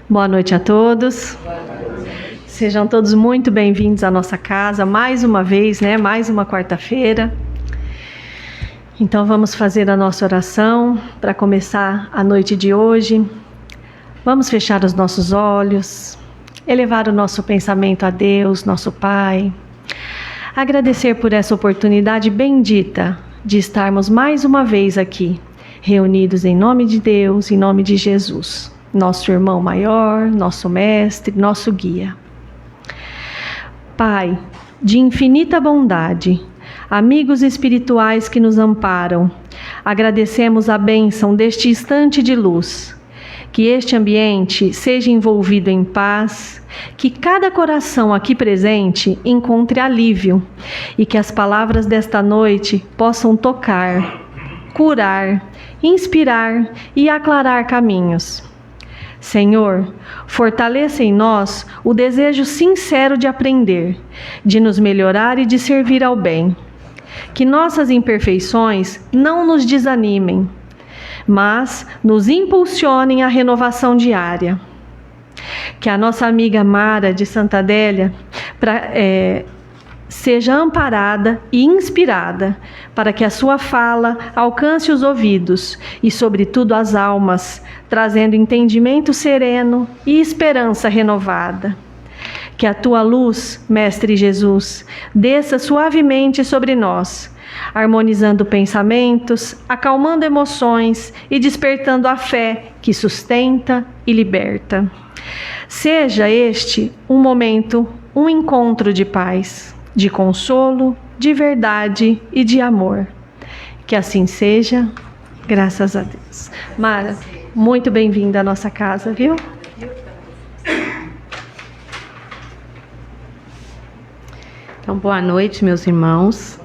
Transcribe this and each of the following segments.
Boa noite a todos. Sejam todos muito bem-vindos à nossa casa, mais uma vez, mais uma quarta-feira. Então vamos fazer a nossa oração para começar a noite de hoje. Vamos fechar os nossos olhos, elevar o nosso pensamento a Deus, nosso Pai. Agradecer por essa oportunidade bendita de estarmos mais uma vez aqui, reunidos em nome de Deus, em nome de Jesus, nosso irmão maior, nosso mestre, nosso guia. Pai, de infinita bondade, amigos espirituais que nos amparam, agradecemos a bênção deste instante de luz. Que este ambiente seja envolvido em paz, que cada coração aqui presente encontre alívio e que as palavras desta noite possam tocar, curar, inspirar e aclarar caminhos. Senhor, fortaleça em nós o desejo sincero de aprender, de nos melhorar e de servir ao bem. Que nossas imperfeições não nos desanimem, mas nos impulsionem à renovação diária. Que a nossa amiga Mara de Santa Adélia seja amparada e inspirada para que a sua fala alcance os ouvidos e, sobretudo, as almas, trazendo entendimento sereno e esperança renovada. Que a tua luz, Mestre Jesus, desça suavemente sobre nós, harmonizando pensamentos, acalmando emoções e despertando a fé que sustenta e liberta. Seja este um momento, um encontro de paz, de consolo, de verdade e de amor. Que assim seja, graças a Deus. Mara, muito bem-vinda à nossa casa, viu? Então, boa noite, meus irmãos.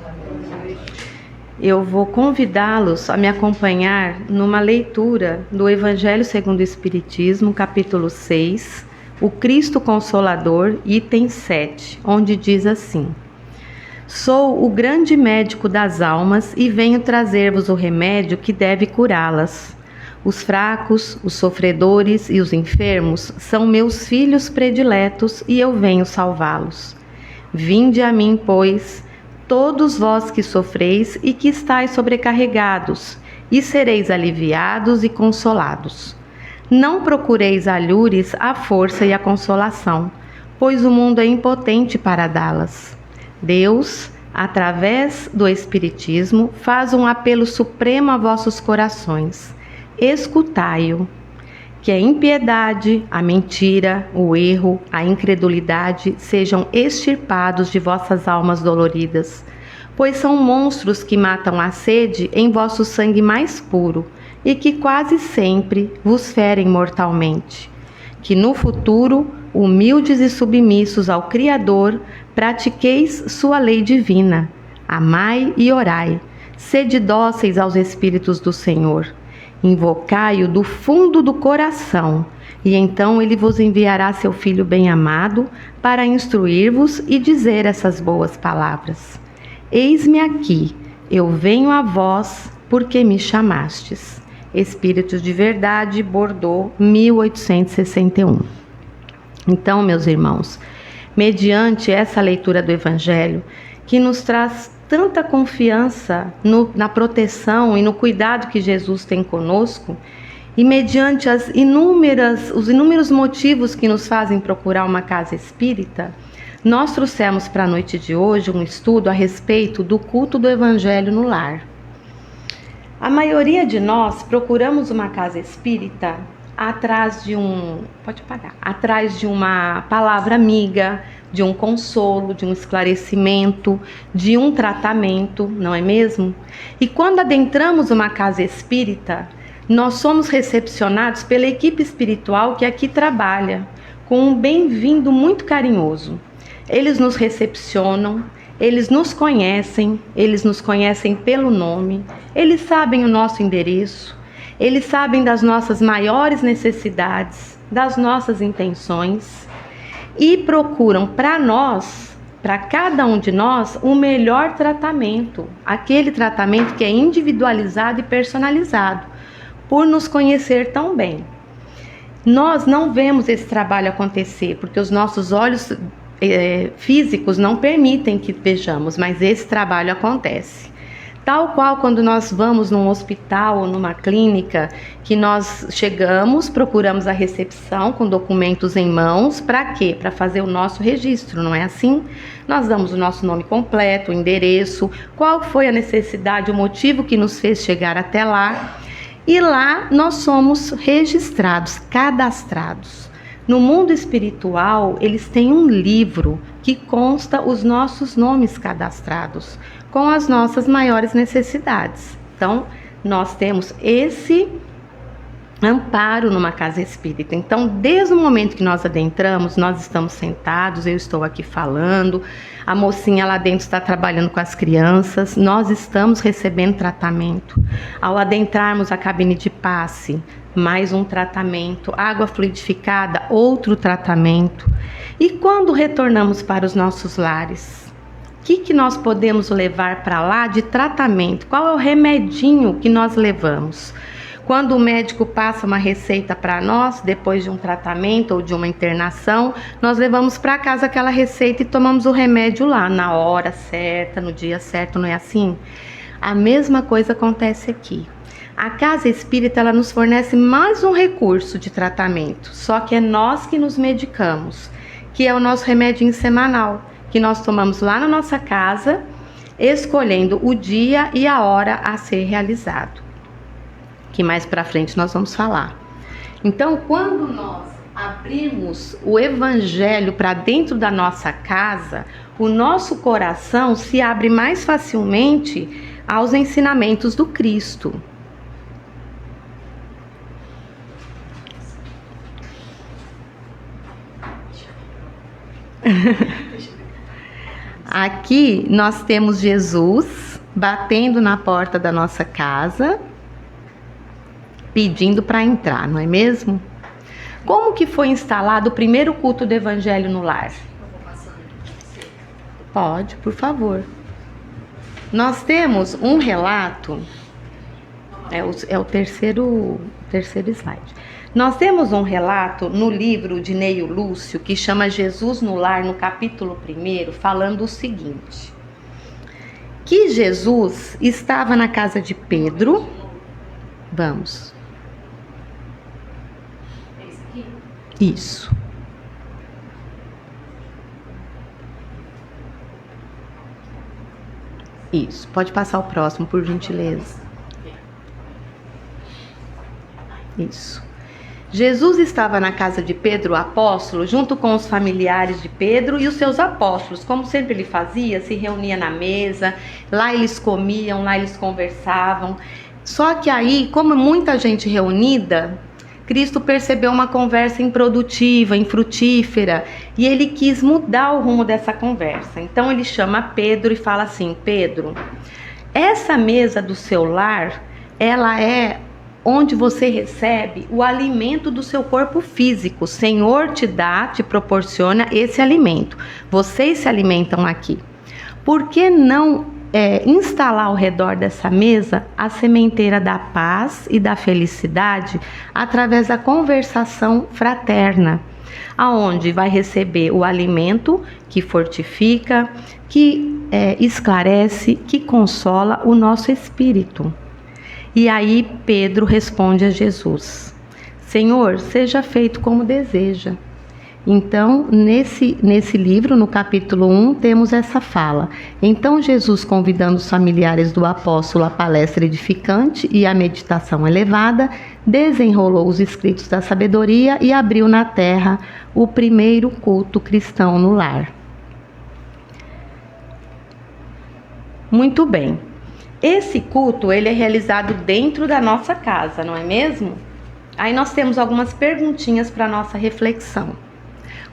Eu vou convidá-los a me acompanhar numa leitura do Evangelho segundo o Espiritismo, capítulo 6, o Cristo Consolador, item 7, onde diz assim: Sou o grande médico das almas e venho trazer-vos o remédio que deve curá-las. Os fracos, os sofredores e os enfermos são meus filhos prediletos e eu venho salvá-los. Vinde a mim, pois, todos vós que sofreis e que estáis sobrecarregados, e sereis aliviados e consolados. Não procureis alhures a força e a consolação, pois o mundo é impotente para dá-las. Deus, através do Espiritismo, faz um apelo supremo a vossos corações. Escutai-o. Que a impiedade, a mentira, o erro, a incredulidade sejam extirpados de vossas almas doloridas, pois são monstros que matam a sede em vosso sangue mais puro e que quase sempre vos ferem mortalmente. Que no futuro, humildes e submissos ao Criador, pratiqueis sua lei divina. Amai e orai, sede dóceis aos Espíritos do Senhor. Invocai-o do fundo do coração, e então ele vos enviará seu Filho bem-amado para instruir-vos e dizer essas boas palavras. Eis-me aqui, eu venho a vós, porque me chamastes. Espíritos de Verdade, Bordeaux, 1861. Então, meus irmãos, mediante essa leitura do Evangelho, que nos traz tanta confiança na proteção e no cuidado que Jesus tem conosco, e mediante os inúmeros motivos que nos fazem procurar uma casa espírita, nós trouxemos para a noite de hoje um estudo a respeito do culto do Evangelho no lar. A maioria de nós procuramos uma casa espírita atrás de uma palavra amiga, de um consolo, de um esclarecimento, de um tratamento, não é mesmo? E quando adentramos uma casa espírita, nós somos recepcionados pela equipe espiritual que aqui trabalha, com um bem-vindo muito carinhoso. Eles nos recepcionam, eles nos conhecem pelo nome, eles sabem o nosso endereço, eles sabem das nossas maiores necessidades, das nossas intenções, e procuram para nós, para cada um de nós, o melhor tratamento, aquele tratamento que é individualizado e personalizado, por nos conhecer tão bem. Nós não vemos esse trabalho acontecer, porque os nossos olhos físicos não permitem que vejamos, mas esse trabalho acontece. Tal qual quando nós vamos num hospital ou numa clínica, que nós chegamos, procuramos a recepção com documentos em mãos, para quê? Para fazer o nosso registro, não é assim? Nós damos o nosso nome completo, o endereço, qual foi a necessidade, o motivo que nos fez chegar até lá, e lá nós somos registrados, cadastrados. No mundo espiritual, eles têm um livro que consta os nossos nomes cadastrados, com as nossas maiores necessidades. Então, nós temos esse amparo numa casa espírita. Então, desde o momento que nós adentramos, nós estamos sentados, eu estou aqui falando, a mocinha lá dentro está trabalhando com as crianças, nós estamos recebendo tratamento. Ao adentrarmos a cabine de passe, mais um tratamento, água fluidificada, outro tratamento. E quando retornamos para os nossos lares, o que nós podemos levar para lá de tratamento? Qual é o remedinho que nós levamos? Quando o médico passa uma receita para nós, depois de um tratamento ou de uma internação, nós levamos para casa aquela receita e tomamos o remédio lá, na hora certa, no dia certo, não é assim? A mesma coisa acontece aqui. A casa espírita, ela nos fornece mais um recurso de tratamento, só que é nós que nos medicamos, que é o nosso remedinho semanal, que nós tomamos lá na nossa casa, escolhendo o dia e a hora a ser realizado, que mais para frente nós vamos falar. Então, quando nós abrimos o Evangelho para dentro da nossa casa, o nosso coração se abre mais facilmente aos ensinamentos do Cristo. Aqui nós temos Jesus batendo na porta da nossa casa, pedindo para entrar, não é mesmo? Como que foi instalado o primeiro culto do Evangelho no lar? Pode, por favor. Nós temos um relato, é o terceiro slide. Nós temos um relato no livro de Neio Lúcio, que chama Jesus no Lar, no capítulo 1, falando o seguinte: que Jesus estava na casa de Pedro. Vamos. Isso. Isso. Pode passar o próximo, por gentileza. Isso. Jesus estava na casa de Pedro, o apóstolo, junto com os familiares de Pedro e os seus apóstolos. Como sempre ele fazia, se reunia na mesa, lá eles comiam, lá eles conversavam. Só que aí, como muita gente reunida, Cristo percebeu uma conversa improdutiva, infrutífera, e ele quis mudar o rumo dessa conversa. Então ele chama Pedro e fala assim: Pedro, essa mesa do seu lar, ela é onde você recebe o alimento do seu corpo físico. O Senhor te dá, te proporciona esse alimento. Vocês se alimentam aqui. Por que não instalar ao redor dessa mesa a sementeira da paz e da felicidade através da conversação fraterna, aonde vai receber o alimento que fortifica, que esclarece, que consola o nosso espírito. E aí Pedro responde a Jesus: Senhor, seja feito como deseja. Então, nesse livro, no capítulo 1, temos essa fala. Então, Jesus, convidando os familiares do apóstolo à palestra edificante e à meditação elevada, desenrolou os escritos da sabedoria e abriu na terra o primeiro culto cristão no lar. Muito bem. Esse culto, ele é realizado dentro da nossa casa, não é mesmo? Aí nós temos algumas perguntinhas para nossa reflexão.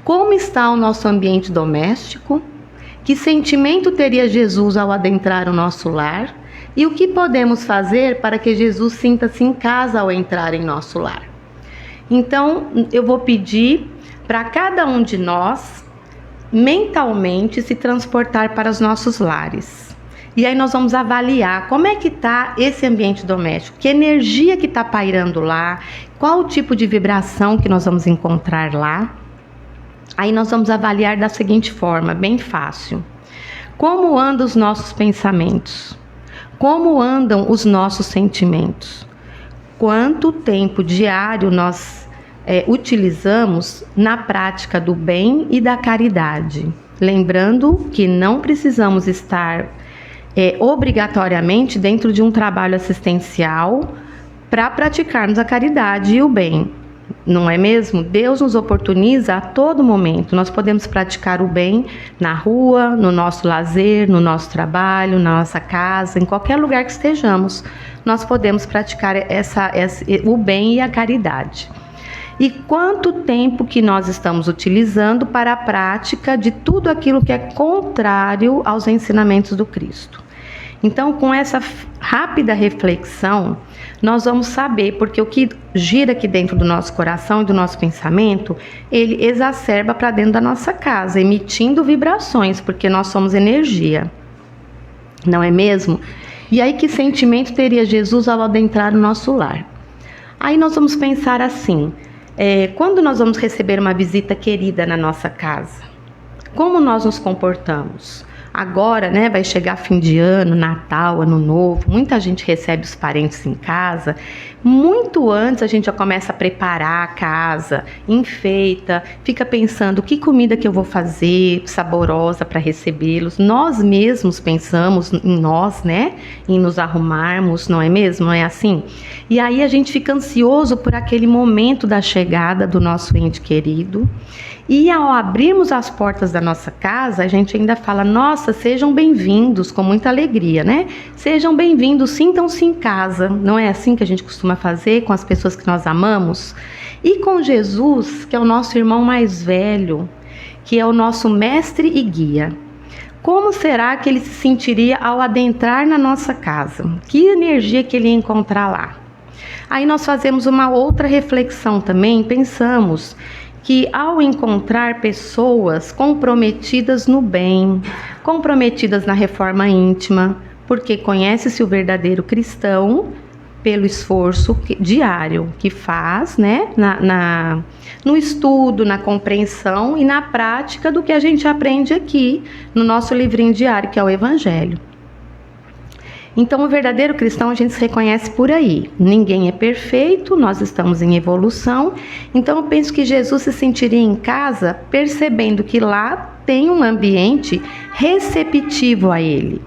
Como está o nosso ambiente doméstico? Que sentimento teria Jesus ao adentrar o nosso lar? E o que podemos fazer para que Jesus sinta-se em casa ao entrar em nosso lar? Então, eu vou pedir para cada um de nós, mentalmente, se transportar para os nossos lares. E aí nós vamos avaliar como é que está esse ambiente doméstico, que energia que está pairando lá, qual o tipo de vibração que nós vamos encontrar lá. Aí nós vamos avaliar da seguinte forma, bem fácil. Como andam os nossos pensamentos? Como andam os nossos sentimentos? Quanto tempo diário nós utilizamos na prática do bem e da caridade? Lembrando que não precisamos estar obrigatoriamente dentro de um trabalho assistencial para praticarmos a caridade e o bem. Não é mesmo? Deus nos oportuniza a todo momento. Nós podemos praticar o bem na rua, no nosso lazer, no nosso trabalho, na nossa casa, em qualquer lugar que estejamos. Nós podemos praticar o bem e a caridade. E quanto tempo que nós estamos utilizando para a prática de tudo aquilo que é contrário aos ensinamentos do Cristo? Então, com essa rápida reflexão, nós vamos saber, porque o que gira aqui dentro do nosso coração e do nosso pensamento, ele exacerba para dentro da nossa casa, emitindo vibrações, porque nós somos energia, não é mesmo? E aí, que sentimento teria Jesus ao adentrar no nosso lar? Aí nós vamos pensar assim, quando nós vamos receber uma visita querida na nossa casa, como nós nos comportamos? Agora, vai chegar fim de ano, Natal, Ano Novo, muita gente recebe os parentes em casa. Muito antes a gente já começa a preparar a casa, enfeita, fica pensando que comida que eu vou fazer, saborosa para recebê-los. Nós mesmos pensamos em nós, em nos arrumarmos, não é mesmo? Não é assim? E aí a gente fica ansioso por aquele momento da chegada do nosso ente querido. E ao abrirmos as portas da nossa casa, a gente ainda fala, nossa, sejam bem-vindos, com muita alegria, Sejam bem-vindos, sintam-se em casa. Não é assim que a gente costuma fazer com as pessoas que nós amamos? E com Jesus, que é o nosso irmão mais velho, que é o nosso mestre e guia. Como será que ele se sentiria ao adentrar na nossa casa? Que energia que ele ia encontrar lá? Aí nós fazemos uma outra reflexão também, pensamos que ao encontrar pessoas comprometidas no bem, comprometidas na reforma íntima, porque conhece-se o verdadeiro cristão pelo esforço diário que faz, no estudo, na compreensão e na prática do que a gente aprende aqui no nosso livrinho diário, que é o Evangelho. Então, o verdadeiro cristão a gente se reconhece por aí. Ninguém é perfeito, nós estamos em evolução. Então, eu penso que Jesus se sentiria em casa percebendo que lá tem um ambiente receptivo a ele.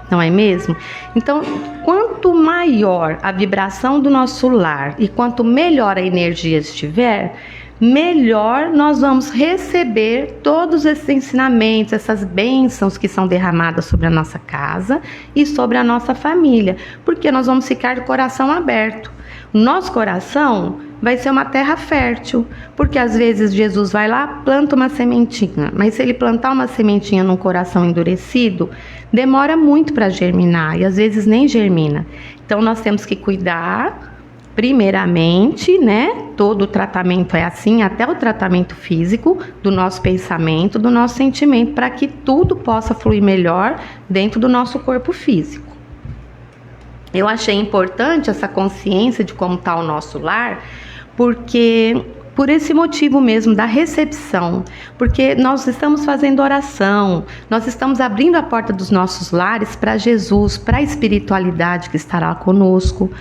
Não é mesmo? Então, quanto maior a vibração do nosso lar e quanto melhor a energia estiver, melhor nós vamos receber todos esses ensinamentos, essas bênçãos que são derramadas sobre a nossa casa e sobre a nossa família, porque nós vamos ficar de coração aberto. O nosso coração vai ser uma terra fértil, porque às vezes Jesus vai lá, planta uma sementinha, mas se ele plantar uma sementinha num coração endurecido, demora muito para germinar e às vezes nem germina. Então nós temos que cuidar. Primeiramente, todo o tratamento é assim, até o tratamento físico do nosso pensamento, do nosso sentimento, para que tudo possa fluir melhor dentro do nosso corpo físico. Eu achei importante essa consciência de como está o nosso lar, porque por esse motivo mesmo da recepção, porque nós estamos fazendo oração, nós estamos abrindo a porta dos nossos lares para Jesus, para a espiritualidade que estará conosco,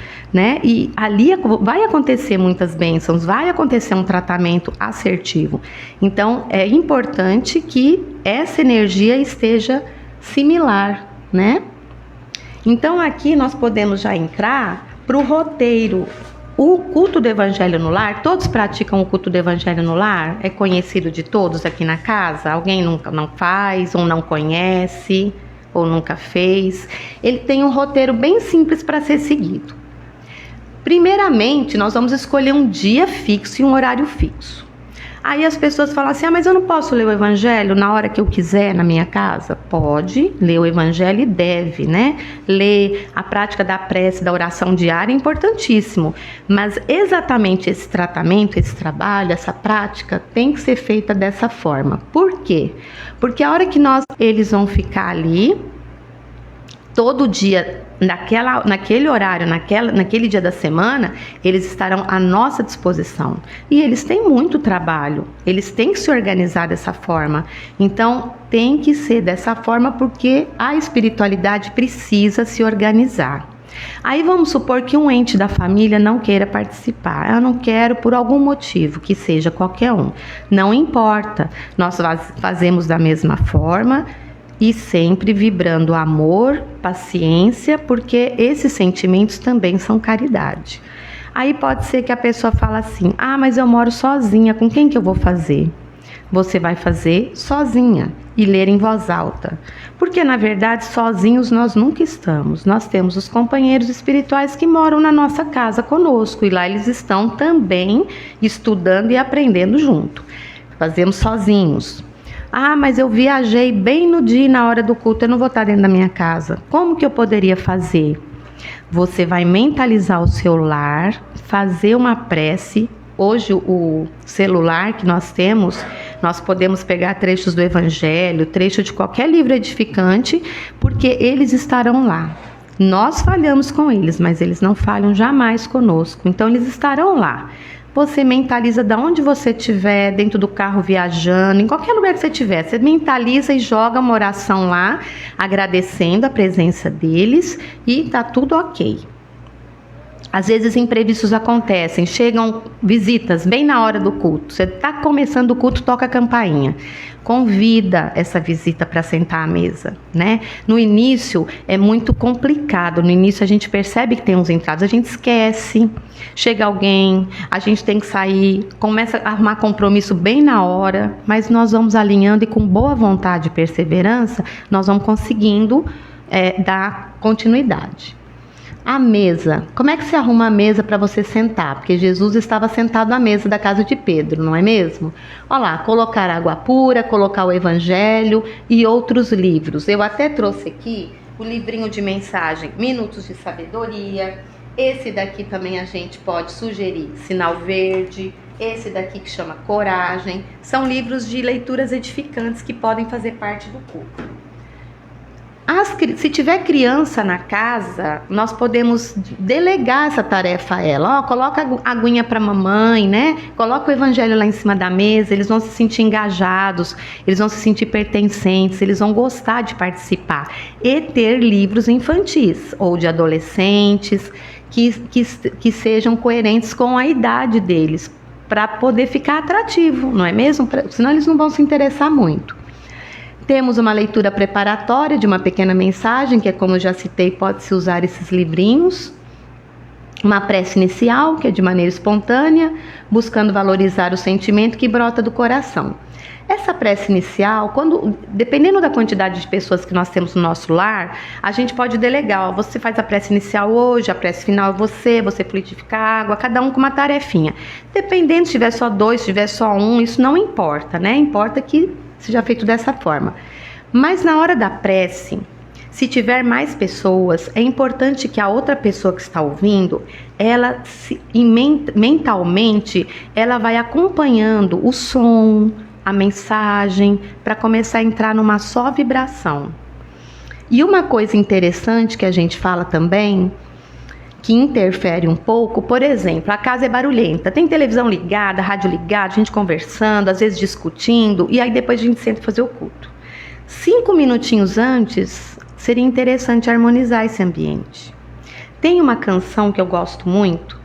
E ali vai acontecer muitas bênçãos, vai acontecer um tratamento assertivo. Então, é importante que essa energia esteja similar, Então, aqui nós podemos já entrar para o roteiro. O culto do Evangelho no lar, todos praticam o culto do Evangelho no lar? É conhecido de todos aqui na casa? Alguém nunca não faz, ou não conhece, ou nunca fez? Ele tem um roteiro bem simples para ser seguido. Primeiramente, nós vamos escolher um dia fixo e um horário fixo. Aí as pessoas falam assim, mas eu não posso ler o Evangelho na hora que eu quiser na minha casa? Pode ler o Evangelho e deve, Ler a prática da prece, da oração diária é importantíssimo. Mas exatamente esse tratamento, esse trabalho, essa prática tem que ser feita dessa forma. Por quê? Porque a hora que eles vão ficar ali, todo dia, naquele horário, naquele dia da semana, eles estarão à nossa disposição. E eles têm muito trabalho, eles têm que se organizar dessa forma. Então, tem que ser dessa forma porque a espiritualidade precisa se organizar. Aí vamos supor que um ente da família não queira participar. Eu não quero por algum motivo, que seja qualquer um. Não importa, nós fazemos da mesma forma e sempre vibrando amor, paciência, porque esses sentimentos também são caridade. Aí pode ser que a pessoa fale assim: ah, mas eu moro sozinha, com quem que eu vou fazer? Você vai fazer sozinha e ler em voz alta. Porque, na verdade, sozinhos nós nunca estamos. Nós temos os companheiros espirituais que moram na nossa casa conosco. E lá eles estão também estudando e aprendendo junto. Fazemos sozinhos. Ah, mas eu viajei bem no dia e na hora do culto, eu não vou estar dentro da minha casa. Como que eu poderia fazer? Você vai mentalizar o seu lar, fazer uma prece. Hoje o celular que nós temos, nós podemos pegar trechos do Evangelho, trecho de qualquer livro edificante, porque eles estarão lá. Nós falhamos com eles, mas eles não falham jamais conosco. Então eles estarão lá. Você mentaliza de onde você estiver, dentro do carro viajando, em qualquer lugar que você estiver. Você mentaliza e joga uma oração lá, agradecendo a presença deles e tá tudo ok. Às vezes imprevistos acontecem, chegam visitas bem na hora do culto. Você está começando o culto, toca a campainha. Convida essa visita para sentar à mesa, né? No início é muito complicado. No início a gente percebe que tem uns entraves, a gente esquece. Chega alguém, a gente tem que sair, começa a arrumar compromisso bem na hora, mas nós vamos alinhando e com boa vontade e perseverança, nós vamos conseguindo dar continuidade. A mesa. Como é que se arruma a mesa para você sentar? Porque Jesus estava sentado à mesa da casa de Pedro, não é mesmo? Olha lá, colocar água pura, colocar o Evangelho e outros livros. Eu até trouxe aqui o livrinho de mensagem Minutos de Sabedoria. Esse daqui também a gente pode sugerir Sinal Verde. Esse daqui que chama Coragem. São livros de leituras edificantes que podem fazer parte do culto. Se tiver criança na casa, nós podemos delegar essa tarefa a ela. Coloca a aguinha para a mamãe, né? Coloca o Evangelho lá em cima da mesa, eles vão se sentir engajados, eles vão se sentir pertencentes, eles vão gostar de participar. E ter livros infantis ou de adolescentes que sejam coerentes com a idade deles, para poder ficar atrativo, não é mesmo? Senão eles não vão se interessar muito. Temos uma leitura preparatória de uma pequena mensagem, que é como eu já citei, pode-se usar esses livrinhos. Uma prece inicial, que é de maneira espontânea, buscando valorizar o sentimento que brota do coração. Essa prece inicial, dependendo da quantidade de pessoas que nós temos no nosso lar, a gente pode delegar. Você faz a prece inicial hoje, a prece final é você fluidifica a água, cada um com uma tarefinha. Dependendo, se tiver só 2, se tiver só 1, isso não importa, né? Importa que seja feito dessa forma. Mas na hora da prece, se tiver mais pessoas, é importante que a outra pessoa que está ouvindo, ela mentalmente, ela vai acompanhando o som, a mensagem, para começar a entrar numa só vibração. E uma coisa interessante que a gente fala também, que interfere um pouco, por exemplo, a casa é barulhenta, tem televisão ligada, rádio ligada, a gente conversando, às vezes discutindo, e aí depois a gente senta fazer o culto. 5 minutinhos antes, seria interessante harmonizar esse ambiente. Tem uma canção que eu gosto muito,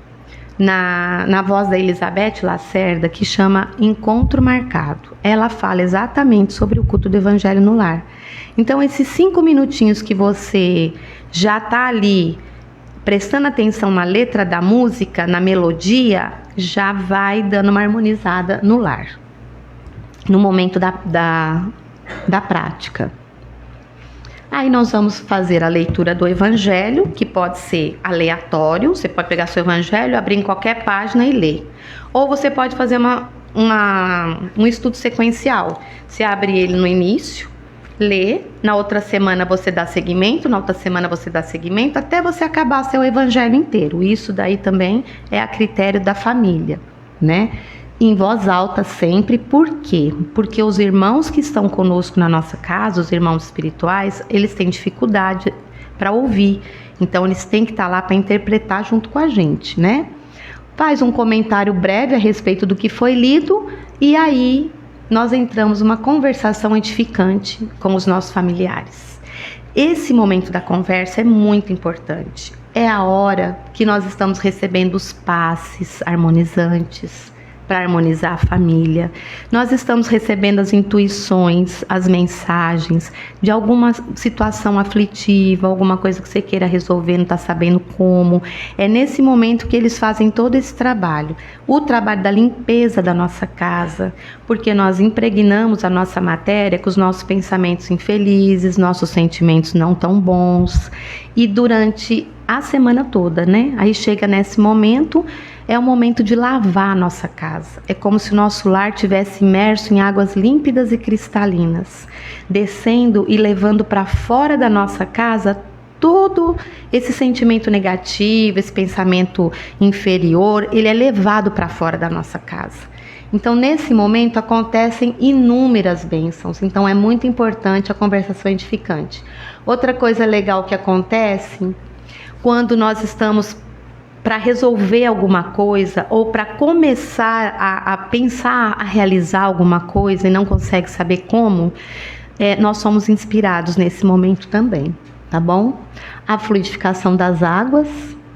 na voz da Elizabeth Lacerda, que chama Encontro Marcado. Ela fala exatamente sobre o culto do Evangelho no lar. Então, esses 5 minutinhos que você já está ali, prestando atenção na letra da música, na melodia, já vai dando uma harmonizada no lar, no momento da prática. Aí nós vamos fazer a leitura do Evangelho, que pode ser aleatório, você pode pegar seu Evangelho, abrir em qualquer página e ler. Ou você pode fazer um estudo sequencial, você abre ele no início, lê, na outra semana você dá seguimento, na outra semana você dá seguimento, até você acabar seu Evangelho inteiro. Isso daí também é a critério da família, né? Em voz alta sempre. Por quê? Porque os irmãos que estão conosco na nossa casa, os irmãos espirituais, eles têm dificuldade para ouvir. Então eles têm que estar lá para interpretar junto com a gente, né? Faz um comentário breve a respeito do que foi lido e aí nós entramos numa conversação edificante com os nossos familiares. Esse momento da conversa é muito importante. É a hora que nós estamos recebendo os passes harmonizantes para harmonizar a família. Nós estamos recebendo as intuições, as mensagens de alguma situação aflitiva, alguma coisa que você queira resolver, não está sabendo como. É nesse momento que eles fazem todo esse trabalho. O trabalho da limpeza da nossa casa, porque nós impregnamos a nossa matéria com os nossos pensamentos infelizes, nossos sentimentos não tão bons. E durante a semana toda, né? Aí chega nesse momento, é o momento de lavar a nossa casa. É como se o nosso lar tivesse imerso em águas límpidas e cristalinas, descendo e levando para fora da nossa casa todo esse sentimento negativo, esse pensamento inferior, ele é levado para fora da nossa casa. Então, nesse momento, acontecem inúmeras bênçãos. Então, é muito importante a conversação edificante. Outra coisa legal que acontece quando nós estamos para resolver alguma coisa ou para começar a pensar, a realizar alguma coisa e não consegue saber como, nós somos inspirados nesse momento também, tá bom? A fluidificação das águas,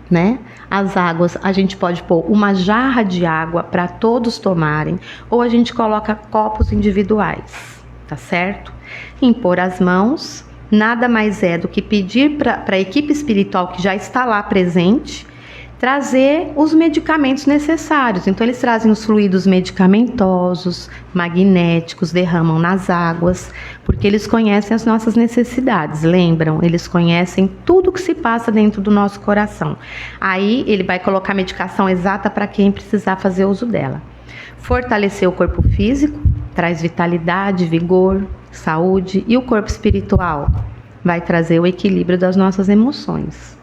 né? As águas, a gente pode pôr uma jarra de água para todos tomarem, ou a gente coloca copos individuais, tá certo? Impor as mãos, nada mais é do que pedir para a equipe espiritual que já está lá presente, trazer os medicamentos necessários. Então eles trazem os fluidos medicamentosos, magnéticos, derramam nas águas, porque eles conhecem as nossas necessidades, lembram? Eles conhecem tudo que se passa dentro do nosso coração. Aí ele vai colocar a medicação exata para quem precisar fazer uso dela. Fortalecer o corpo físico, traz vitalidade, vigor, saúde, e o corpo espiritual vai trazer o equilíbrio das nossas emoções.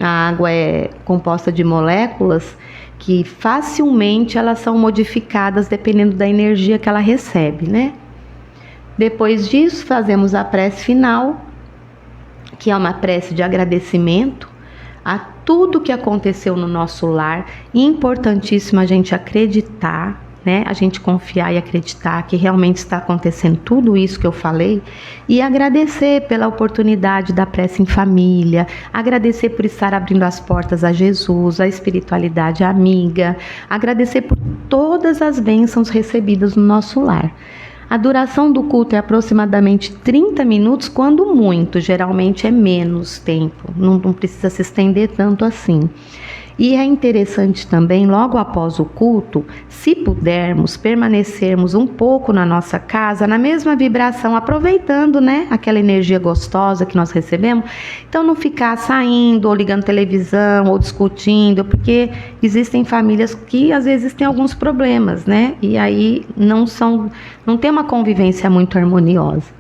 A água é composta de moléculas que facilmente elas são modificadas dependendo da energia que ela recebe, né? Depois disso, fazemos a prece final, que é uma prece de agradecimento a tudo que aconteceu no nosso lar. Importantíssimo a gente acreditar, né? A gente confiar e acreditar que realmente está acontecendo tudo isso que eu falei e agradecer pela oportunidade da prece em família, agradecer por estar abrindo as portas a Jesus, a espiritualidade amiga, agradecer por todas as bênçãos recebidas no nosso lar. A duração do culto é aproximadamente 30 minutos, quando muito, geralmente é menos tempo, não precisa se estender tanto assim. E é interessante também, logo após o culto, se pudermos, permanecermos um pouco na nossa casa, na mesma vibração, aproveitando, né, aquela energia gostosa que nós recebemos. Então, não ficar saindo, ou ligando televisão, ou discutindo, porque existem famílias que às vezes têm alguns problemas, né? E aí não tem uma convivência muito harmoniosa.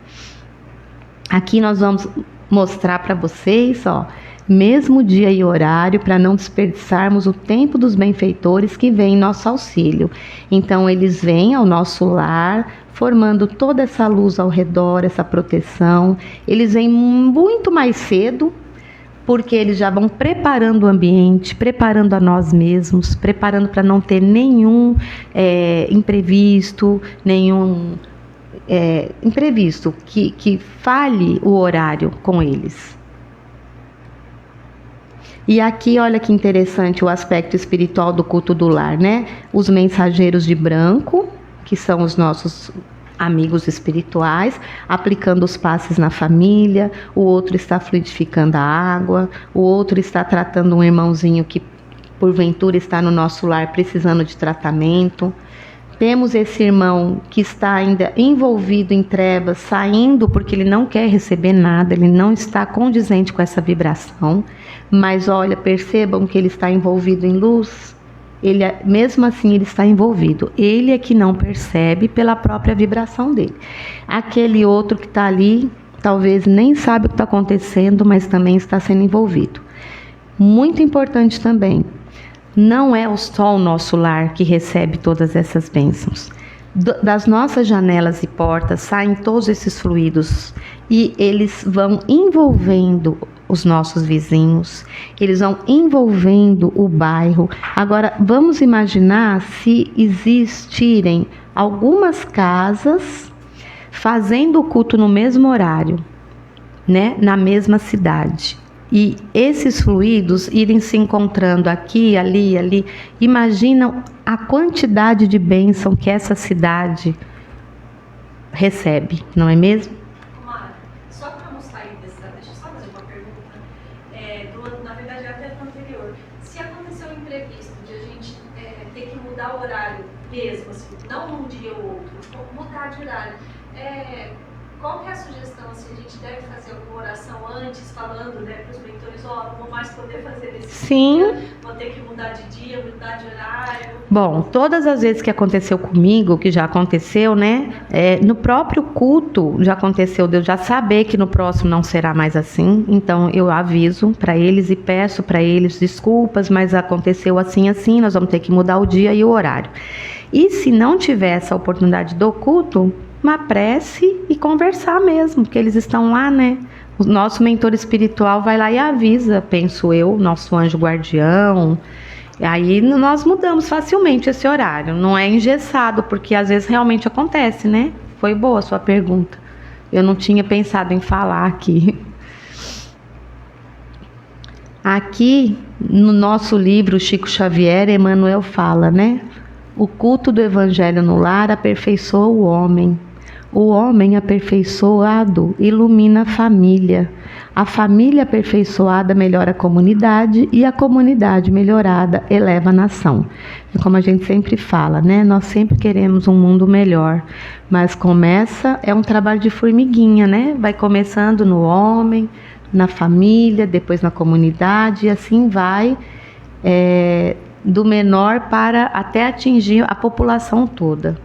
Aqui nós vamos mostrar para vocês, ó, mesmo dia e horário, para não desperdiçarmos o tempo dos benfeitores que vêm em nosso auxílio. Então eles vêm ao nosso lar, formando toda essa luz ao redor, essa proteção. Eles vêm muito mais cedo, porque eles já vão preparando o ambiente, preparando a nós mesmos, preparando para não ter nenhum imprevisto, imprevisto que falhe o horário com eles. E aqui, olha que interessante o aspecto espiritual do culto do lar, né? Os mensageiros de branco, que são os nossos amigos espirituais, aplicando os passes na família, o outro está fluidificando a água, o outro está tratando um irmãozinho que, porventura, está no nosso lar precisando de tratamento. Temos esse irmão que está ainda envolvido em trevas, saindo porque ele não quer receber nada, ele não está condizente com essa vibração. Mas olha, percebam que ele está envolvido em luz. Mesmo assim ele está envolvido. Ele é que não percebe pela própria vibração dele. Aquele outro que está ali, talvez nem sabe o que está acontecendo, mas também está sendo envolvido. Muito importante também. Não é só o nosso lar que recebe todas essas bênçãos. das nossas janelas e portas saem todos esses fluidos e eles vão envolvendo os nossos vizinhos, eles vão envolvendo o bairro. Agora, vamos imaginar se existirem algumas casas fazendo o culto no mesmo horário, né, na mesma cidade. E esses fluidos irem se encontrando aqui, ali, ali. Imaginam a quantidade de bênção que essa cidade recebe, não é mesmo? Mara, só para não sair dessa... Deixa eu só fazer uma pergunta. Na verdade, até do anterior. Se aconteceu um imprevisto de a gente ter que mudar o horário mesmo, assim, não um dia ou outro, mudar de horário, qual que é a sugestão? Se a gente deve fazer alguma oração antes, falando, né, para os mentores, não vou mais poder fazer esse Sim. dia, vou ter que mudar de dia, mudar de horário. Bom, todas as vezes que aconteceu comigo, que já aconteceu, né, no próprio culto já aconteceu de eu já saber que no próximo não será mais assim, então eu aviso para eles e peço para eles desculpas, mas aconteceu assim, assim, nós vamos ter que mudar o dia e o horário. E se não tiver essa oportunidade do culto, uma prece e conversar mesmo, porque eles estão lá, né? O nosso mentor espiritual vai lá e avisa, penso eu, nosso anjo guardião. E aí nós mudamos facilmente esse horário, não é engessado, porque às vezes realmente acontece, né? Foi boa a sua pergunta. Eu não tinha pensado em falar aqui. Aqui, no nosso livro Chico Xavier, Emmanuel fala, né? O culto do Evangelho no lar aperfeiçoa o homem. O homem aperfeiçoado ilumina a família aperfeiçoada melhora a comunidade e a comunidade melhorada eleva a nação. E como a gente sempre fala, né? Nós sempre queremos um mundo melhor, mas é um trabalho de formiguinha, né? Vai começando no homem, na família, depois na comunidade e assim vai, do menor para até atingir a população toda.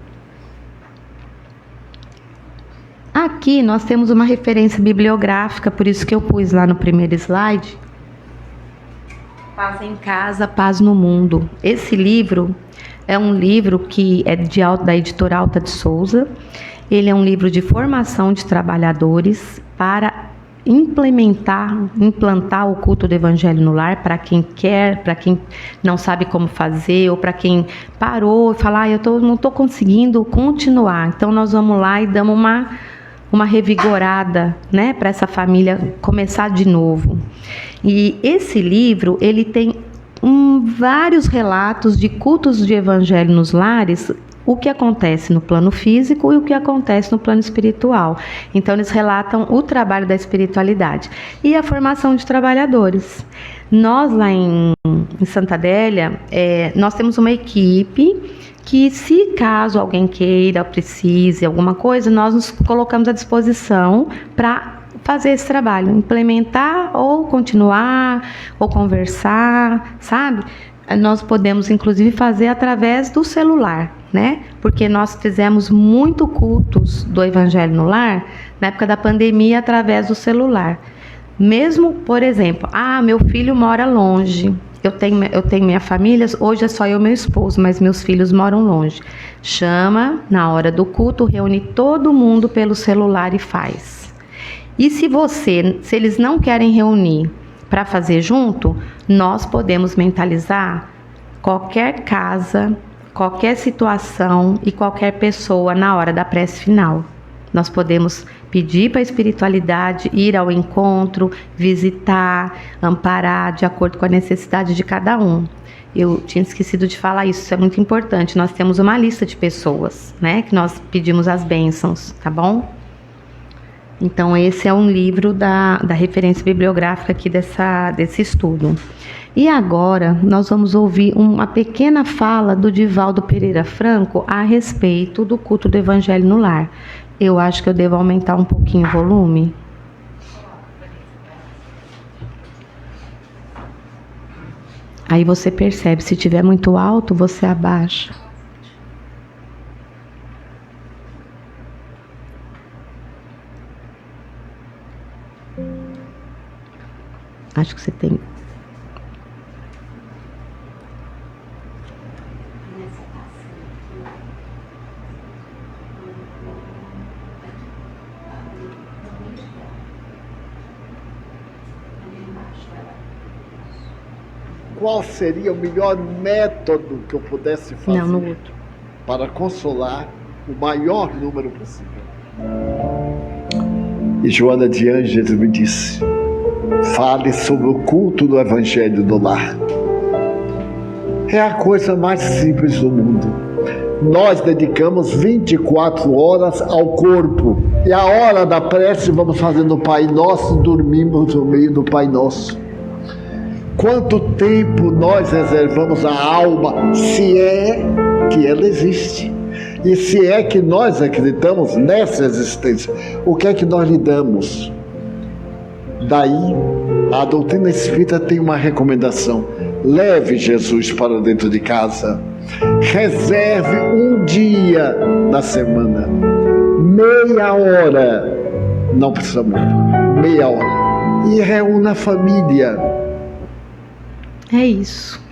Aqui nós temos uma referência bibliográfica, por isso que eu pus lá no primeiro slide. Paz em Casa, Paz no Mundo. Esse livro é um livro que é da editora Alta de Souza. Ele é um livro de formação de trabalhadores para implantar o culto do Evangelho no lar, para quem quer, para quem não sabe como fazer, ou para quem parou e fala, não estou conseguindo continuar. Então nós vamos lá e damos uma revigorada, né, para essa família começar de novo. E esse livro, ele tem vários relatos de cultos de evangelho nos lares, o que acontece no plano físico e o que acontece no plano espiritual. Então, eles relatam o trabalho da espiritualidade e a formação de trabalhadores. Nós, lá em Santa Adélia, nós temos uma equipe que, se caso alguém queira, precise alguma coisa, nós nos colocamos à disposição para fazer esse trabalho, implementar ou continuar, ou conversar, sabe? Nós podemos, inclusive, fazer através do celular, né? Porque nós fizemos muito cultos do Evangelho no Lar, na época da pandemia, através do celular. Mesmo, por exemplo, meu filho mora longe, eu tenho minha família, hoje é só eu e meu esposo, mas meus filhos moram longe. Chama, na hora do culto, reúne todo mundo pelo celular e faz. E se eles não querem reunir para fazer junto, nós podemos mentalizar qualquer casa, qualquer situação e qualquer pessoa na hora da prece final. Nós podemos pedir para a espiritualidade ir ao encontro, visitar, amparar de acordo com a necessidade de cada um. Eu tinha esquecido de falar isso é muito importante. Nós temos uma lista de pessoas, né, que nós pedimos as bênçãos, tá bom? Então, esse é um livro da referência bibliográfica aqui desse estudo. E agora, nós vamos ouvir uma pequena fala do Divaldo Pereira Franco a respeito do culto do Evangelho no lar. Eu acho que eu devo aumentar um pouquinho o volume. Aí você percebe, se tiver muito alto, você abaixa. Acho que você tem. qual seria o melhor método que eu pudesse fazer Não, no outro. para consolar o maior número possível. E Joana de Ângeles me disse: fale sobre o culto do Evangelho no lar. É a coisa mais simples do mundo. Nós dedicamos 24 horas ao corpo. E a hora da prece vamos fazendo o Pai Nosso, dormimos no meio do Pai Nosso. Quanto tempo nós reservamos à alma, se é que ela existe? E se é que nós acreditamos nessa existência, o que é que nós lhe damos? Daí, a doutrina espírita tem uma recomendação: leve Jesus para dentro de casa. Reserve um dia da semana, meia hora, não precisa muito, meia hora, e reúna a família. É isso.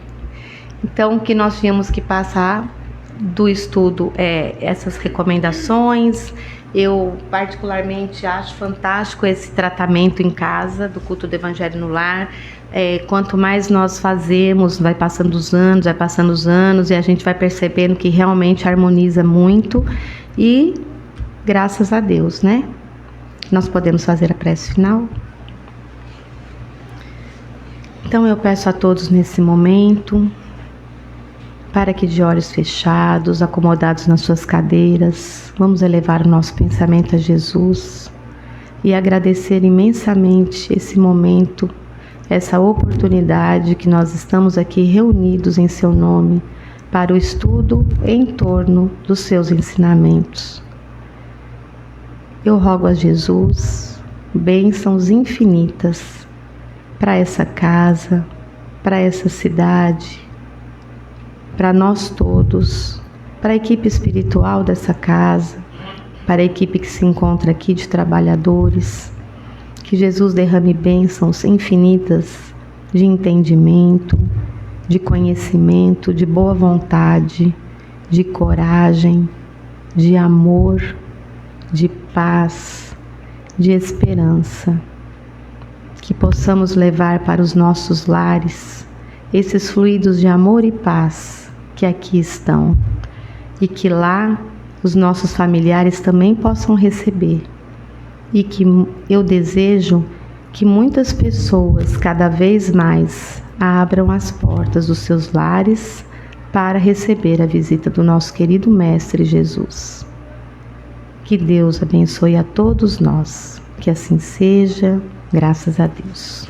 Então, o que nós tínhamos que passar do estudo é essas recomendações. Eu particularmente acho fantástico esse tratamento em casa do culto do Evangelho no lar. Quanto mais nós fazemos, vai passando os anos e a gente vai percebendo que realmente harmoniza muito. E graças a Deus, né? Nós podemos fazer a prece final. Então eu peço a todos nesse momento, para que de olhos fechados, acomodados nas suas cadeiras, vamos elevar o nosso pensamento a Jesus e agradecer imensamente esse momento, essa oportunidade que nós estamos aqui reunidos em seu nome para o estudo em torno dos seus ensinamentos. Eu rogo a Jesus bênçãos infinitas para essa casa, para essa cidade, para nós todos, para a equipe espiritual dessa casa, para a equipe que se encontra aqui de trabalhadores, que Jesus derrame bênçãos infinitas de entendimento, de conhecimento, de boa vontade, de coragem, de amor, de paz, de esperança, que possamos levar para os nossos lares esses fluidos de amor e paz que aqui estão, e que lá os nossos familiares também possam receber, e que eu desejo que muitas pessoas cada vez mais abram as portas dos seus lares para receber a visita do nosso querido Mestre Jesus. Que Deus abençoe a todos nós, que assim seja, graças a Deus.